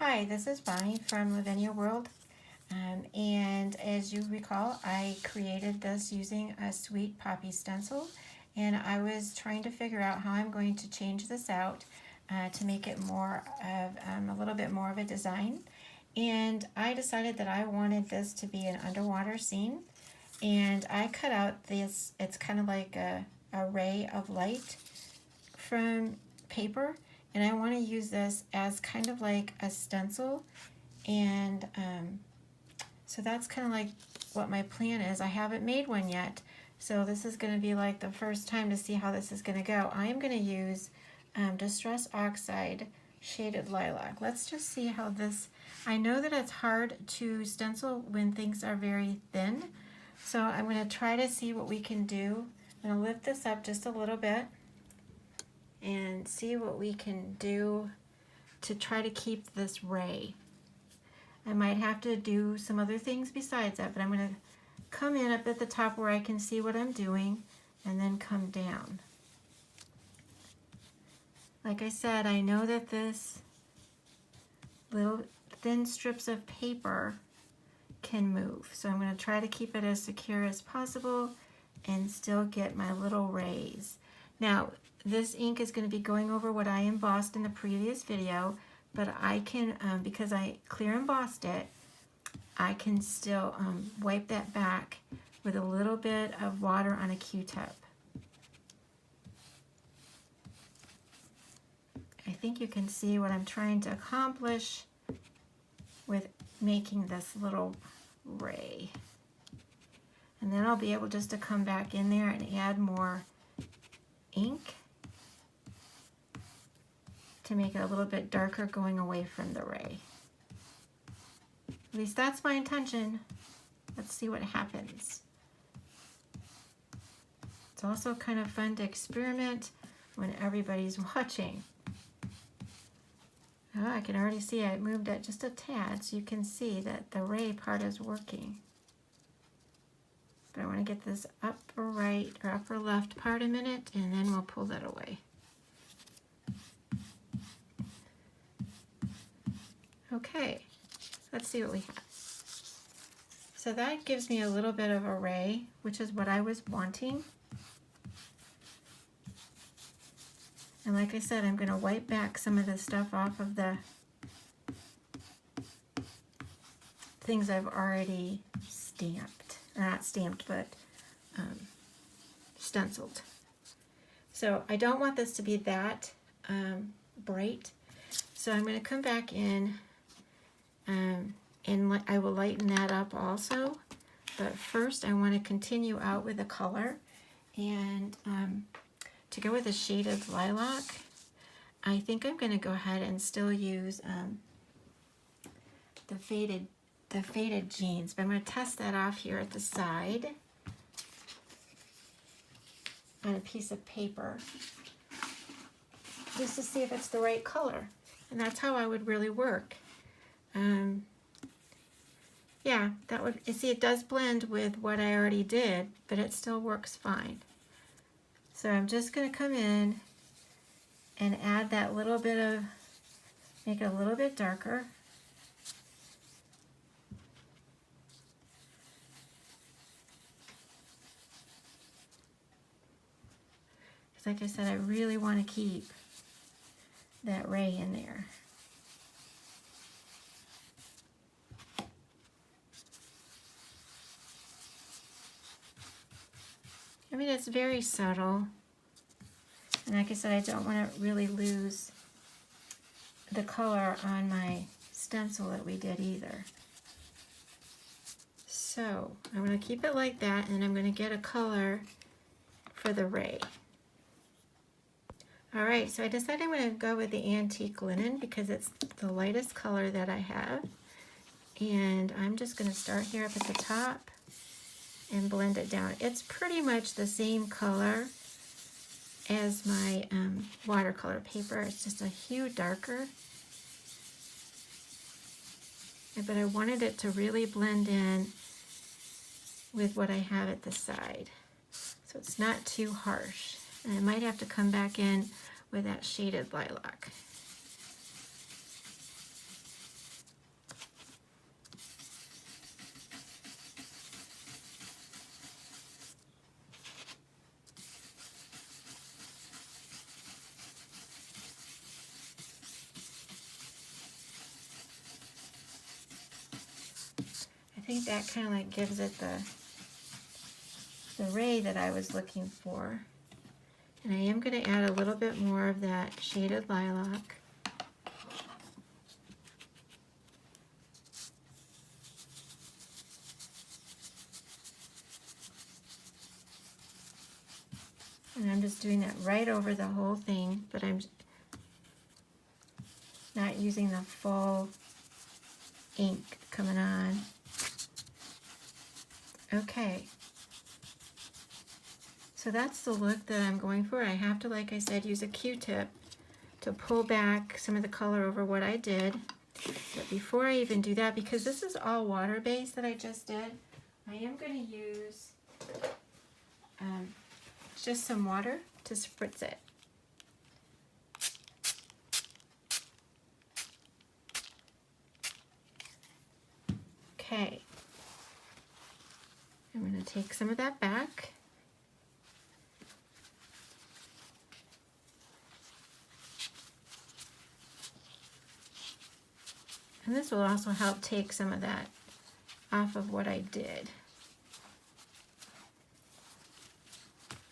Hi, this is Bonnie from Lavinia World, and as you recall, I created this using a sweet poppy stencil, and I was trying to figure out how I'm going to change this out to make it more of a little bit more of a design. And I decided that I wanted this to be an underwater scene, and I cut out this. It's kind of like a ray of light from paper, and I want to use this as kind of like a stencil, and so that's kind of like what my plan is. I haven't made one yet, so this is going to be like the first time to see how this is going to go. I am going to use Distress Oxide Shaded Lilac. Let's just see how this, I know that it's hard to stencil when things are very thin, so I'm going to try to see what we can do. I'm going to lift this up just a little bit and see what we can do to try to keep this ray. I might have to do some other things besides that, but I'm going to come in up at the top where I can see what I'm doing and then come down. Like I said, I know that this little thin strips of paper can move, so I'm going to try to keep it as secure as possible and still get my little rays. Now, this ink is going to be going over what I embossed in the previous video, but I can, because I clear embossed it, I can still wipe that back with a little bit of water on a Q-tip. I think you can see what I'm trying to accomplish with making this little ray. And then I'll be able just to come back in there and add more ink to make it a little bit darker going away from the ray. At least that's my intention. Let's see what happens. It's also kind of fun to experiment when everybody's watching. Oh, I can already see I moved it just a tad, so you can see that the ray part is working. But I want to get this upper right or upper left part a minute, and then we'll pull that away. Okay, let's see what we have. So that gives me a little bit of a ray, which is what I was wanting. And like I said, I'm going to wipe back some of the stuff off of the things I've already stamped. Or not stamped, but stenciled. So I don't want this to be that bright. So I'm going to come back in and I will lighten that up also. But first I want to continue out with the color. And to go with the shaded lilac, I think I'm going to go ahead and still use the faded jeans, but I'm going to test that off here at the side on a piece of paper just to see if it's the right color. And that's how I would really work. Yeah, that would, you see, it does blend with what I already did, but it still works fine. So I'm just going to come in and add that little bit of, make it a little bit darker. Because like I said, I really want to keep that ray in there. I mean, it's very subtle. And like I said, I don't want to really lose the color on my stencil that we did either. So I'm going to keep it like that, and I'm going to get a color for the ray. All right, so I decided I'm going to go with the antique linen because it's the lightest color that I have. And I'm just going to start here up at the top and blend it down. It's pretty much the same color as my watercolor paper. It's just a hue darker. But I wanted it to really blend in with what I have at the side, so it's not too harsh. And I might have to come back in with that shaded lilac. think that kind of like gives it the ray that I was looking for. And I am going to add a little bit more of that shaded lilac. And I'm just doing that right over the whole thing, but I'm not using the full ink coming on. Okay. So that's the look that I'm going for. I have to, like I said, use a Q-tip to pull back some of the color over what I did. But before I even do that, because this is all water-based that I just did, I am going to use just some water to spritz it. Okay. I'm going to take some of that back. And this will also help take some of that off of what I did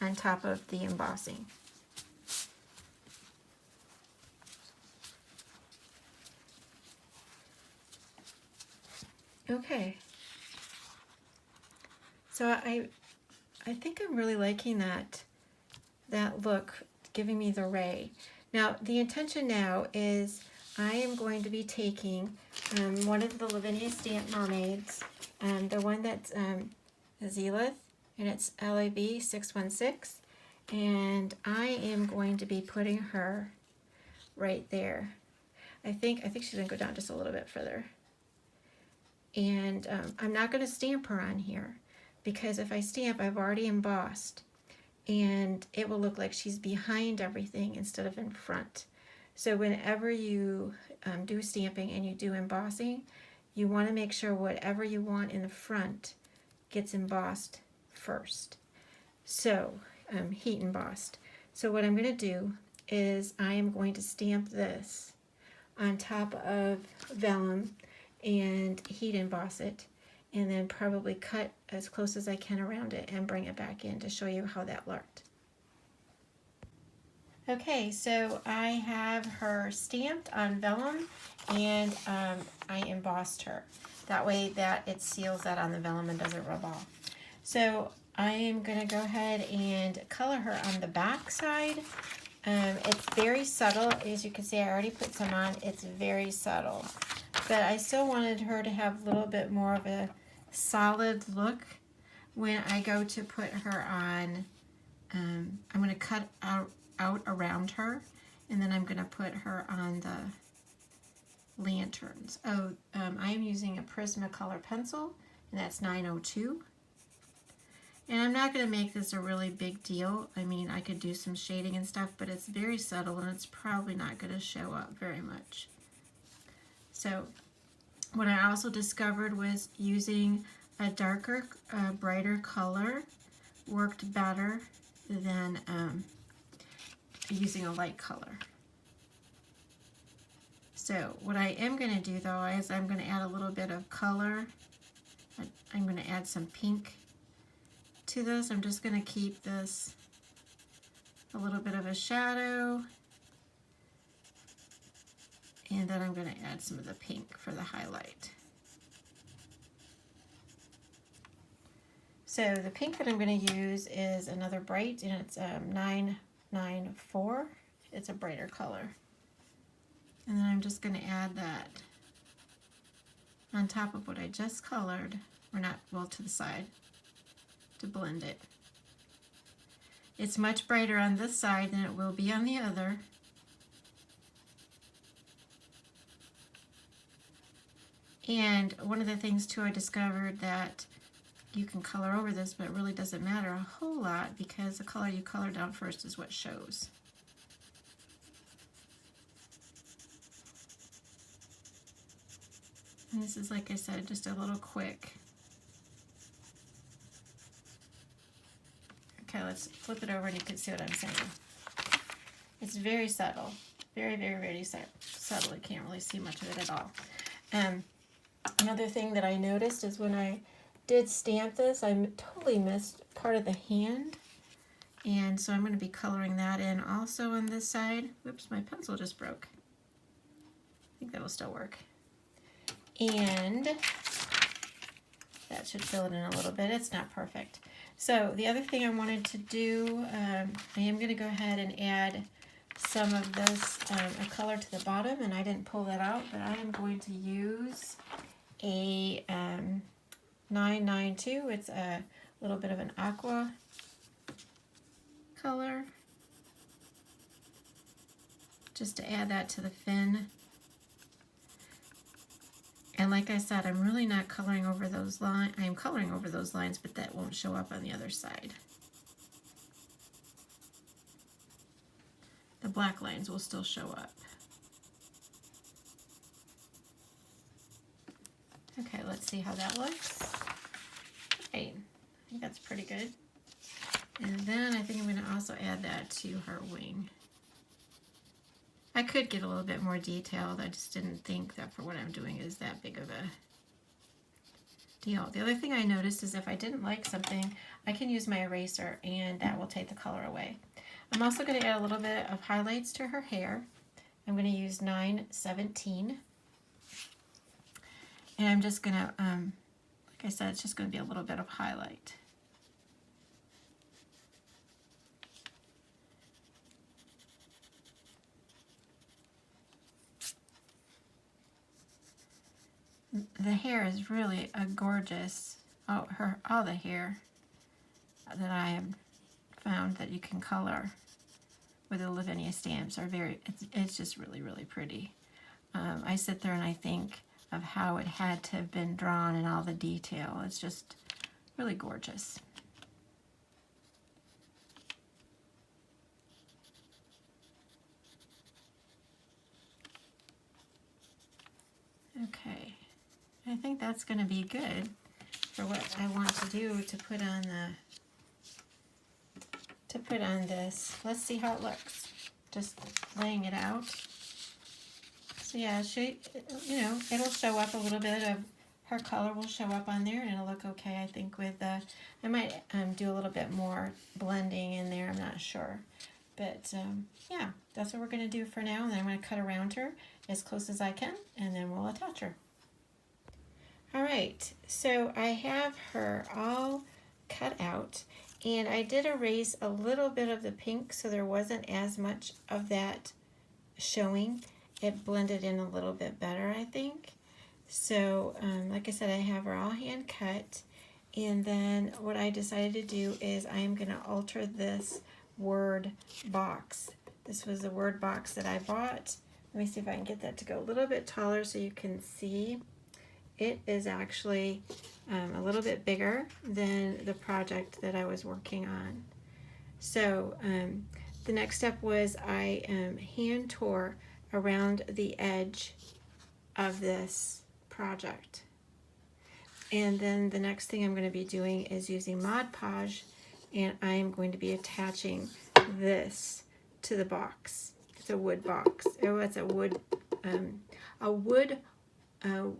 on top of the embossing. Okay. So I think I'm really liking that look, giving me the ray. Now the intention now is I am going to be taking one of the Lavinia stamp mermaids, the one that's Zelith, and it's LAB 616, and I am going to be putting her right there. I think she's gonna go down just a little bit further. And I'm not gonna stamp her on here, because if I stamp, I've already embossed, and it will look like she's behind everything instead of in front. So whenever you do stamping and you do embossing, you want to make sure whatever you want in the front gets embossed first. So heat embossed. So what I'm going to do is I am going to stamp this on top of vellum and heat emboss it, and then probably cut as close as I can around it and bring it back in to show you how that looked. Okay, so I have her stamped on vellum, and I embossed her. That way that it seals that on the vellum and doesn't rub off. So I am going to go ahead and color her on the back side. It's very subtle. As you can see, I already put some on. It's very subtle. But I still wanted her to have a little bit more of a solid look when I go to put her on. I'm going to cut out around her, and then I'm going to put her on the lanterns. I am using a Prismacolor pencil, and that's 902. And I'm not going to make this a really big deal. I mean, I could do some shading and stuff, but it's very subtle, and it's probably not going to show up very much. So what I also discovered was using a darker, brighter color worked better than using a light color. So what I am going to do though is I'm going to add a little bit of color. I'm going to add some pink to this. I'm just going to keep this a little bit of a shadow, and then I'm going to add some of the pink for the highlight. So the pink that I'm going to use is another bright, and it's 994. It's a brighter color. And then I'm just going to add that on top of what I just colored, or not, well, to the side, to blend it. It's much brighter on this side than it will be on the other. And one of the things too, I discovered that you can color over this, but it really doesn't matter a whole lot, because the color you color down first is what shows. And this is, like I said, just a little quick. Okay, let's flip it over and you can see what I'm saying. It's very subtle. Very, very, very subtle. You can't really see much of it at all. Another thing that I noticed is when I did stamp this, I totally missed part of the hand. And so I'm going to be coloring that in also on this side. Whoops, my pencil just broke. I think that'll still work. And that should fill it in a little bit. It's not perfect. So the other thing I wanted to do, I am going to go ahead and add some of this a color to the bottom, and I didn't pull that out, but I am going to use a 992. It's a little bit of an aqua color, just to add that to the fin. And like I said, I'm really not coloring over those lines. I'm coloring over those lines, but that won't show up on the other side. The black lines will still show up. Okay, let's see how that looks. Okay, I think that's pretty good. And then I think I'm going to also add that to her wing. I could get a little bit more detailed. I just didn't think that for what I'm doing is that big of a deal. The other thing I noticed is if I didn't like something, I can use my eraser and that will take the color away. I'm also going to add a little bit of highlights to her hair. I'm going to use 917. And I'm just going to, like I said, it's just going to be a little bit of highlight. The hair is really a gorgeous, all the hair that I have found that you can color with the Lavinia stamps are very, it's just really, really pretty. I sit there and I think of how it had to have been drawn and all the detail. It's just really gorgeous. Okay, I think that's going to be good for what I want to do to put on this. Let's see how it looks. Just laying it out. So yeah, it'll show up a little bit of her color will show up on there, and it'll look okay. I think with I might do a little bit more blending in there. I'm not sure, but yeah, that's what we're going to do for now. And then I'm going to cut around her as close as I can, and then we'll attach her. All right, so I have her all cut out, and I did erase a little bit of the pink so there wasn't as much of that showing. It blended in a little bit better, I think. So like I said, I have her all hand cut, and then what I decided to do is I am going to alter this word box. This was a word box that I bought. Let me see if I can get that to go a little bit taller so you can see. It is actually a little bit bigger than the project that I was working on. So the next step was I hand tore around the edge of this project. And then the next thing I'm going to be doing is using Mod Podge, and I am going to be attaching this to the box. It's a wood box. Oh, it's a wood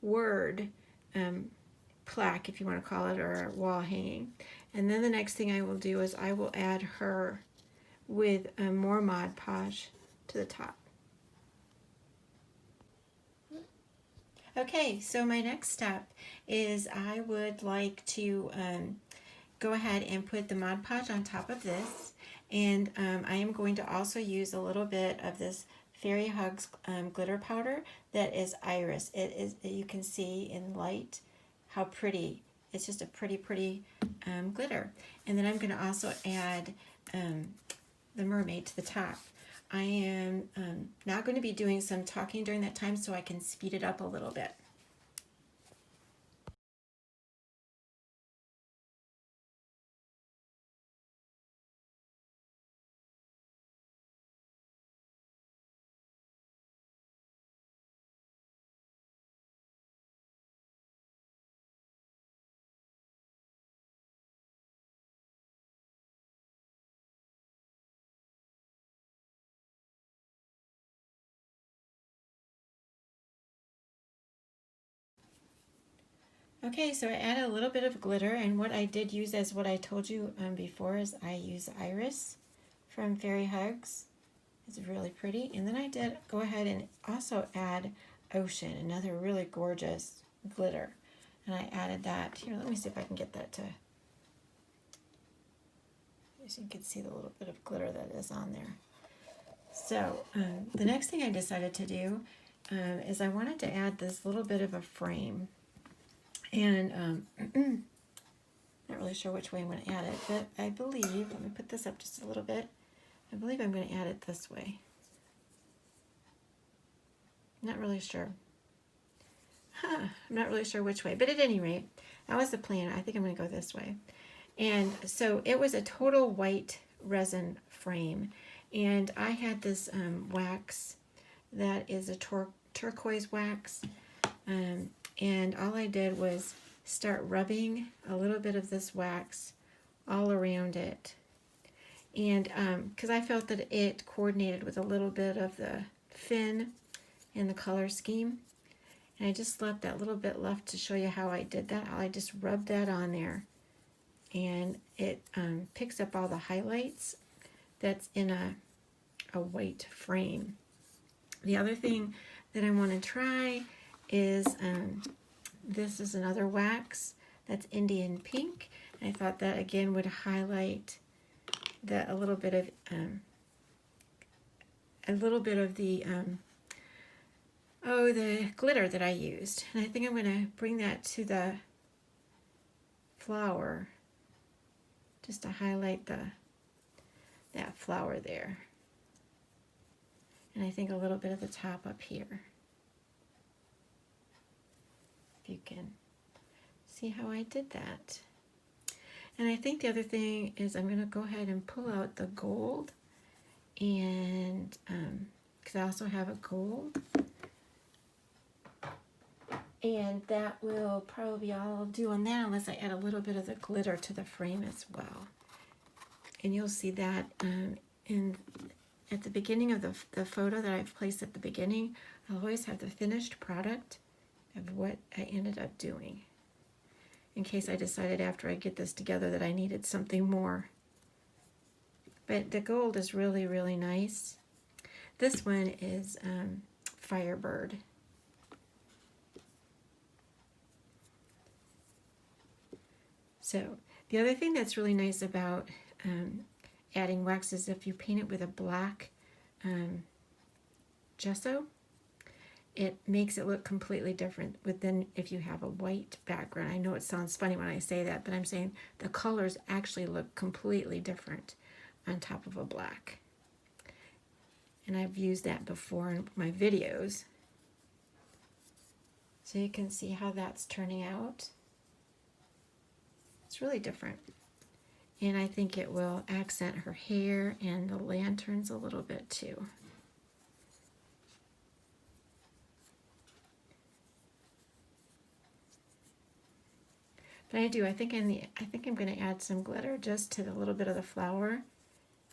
word plaque, if you want to call it, or wall hanging. And then the next thing I will do is I will add her with more Mod Podge to the top. Okay, so my next step is I would like to go ahead and put the Mod Podge on top of this, and I am going to also use a little bit of this Fairy Hugs glitter powder that is iris. It is, you can see in light how pretty. It's just a pretty glitter. And then I'm going to also add the mermaid to the top. I am now going to be doing some talking during that time so I can speed it up a little bit. Okay, so I added a little bit of glitter, and what I did use, as what I told you before, is I use Iris from Fairy Hugs. It's really pretty. And then I did go ahead and also add Ocean, another really gorgeous glitter. And I added that. Here, let me see if I can get that to, so you can see the little bit of glitter that is on there. So the next thing I decided to do is I wanted to add this little bit of a frame. And not really sure which way I'm going to add it, but I believe, let me put this up just a little bit. I believe I'm going to add it this way. Not really sure. I'm not really sure which way, but at any rate, that was the plan. I think I'm going to go this way. And so it was a total white resin frame, and I had this wax that is a turquoise wax, and all I did was start rubbing a little bit of this wax all around it. And because I felt that it coordinated with a little bit of the fin and the color scheme. And I just left that little bit left to show you how I did that. I just rubbed that on there. And it picks up all the highlights that's in a white frame. The other thing that I want to try is this is another wax that's Indian pink. And I thought that again would highlight a little bit of the glitter that I used. And I think I'm going to bring that to the flower just to highlight that flower there. And I think a little bit of the top up here. If you can see how I did that. And I think the other thing is I'm going to go ahead and pull out the gold, and because I also have a gold, and that will probably be all I'll do on that, unless I add a little bit of the glitter to the frame as well. And you'll see that at the beginning of the photo that I've placed at the beginning. I'll always have the finished product of what I ended up doing, in case I decided after I get this together that I needed something more. But the gold is really, really nice. This one is Firebird. So the other thing that's really nice about adding wax is if you paint it with a black gesso, it makes it look completely different than if you have a white background. I know it sounds funny when I say that, but I'm saying the colors actually look completely different on top of a black. And I've used that before in my videos. So you can see how that's turning out. It's really different. And I think it will accent her hair and the lanterns a little bit too. But I think I'm going to add some glitter just to the little bit of the flower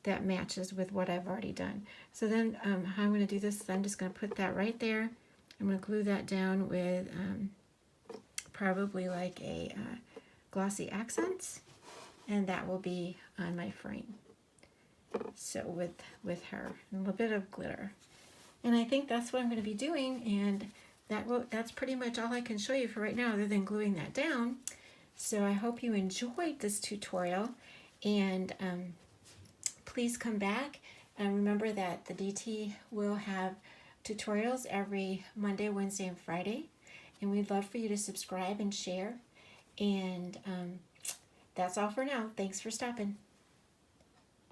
that matches with what I've already done. So then how I'm going to do this is I'm just going to put that right there. I'm going to glue that down with probably like a glossy accents, and that will be on my frame. So with her, and a little bit of glitter. And I think that's what I'm going to be doing, and that's pretty much all I can show you for right now other than gluing that down. So I hope you enjoyed this tutorial, and please come back. And remember that the DT will have tutorials every Monday, Wednesday, and Friday. And we'd love for you to subscribe and share. And that's all for now. Thanks for stopping.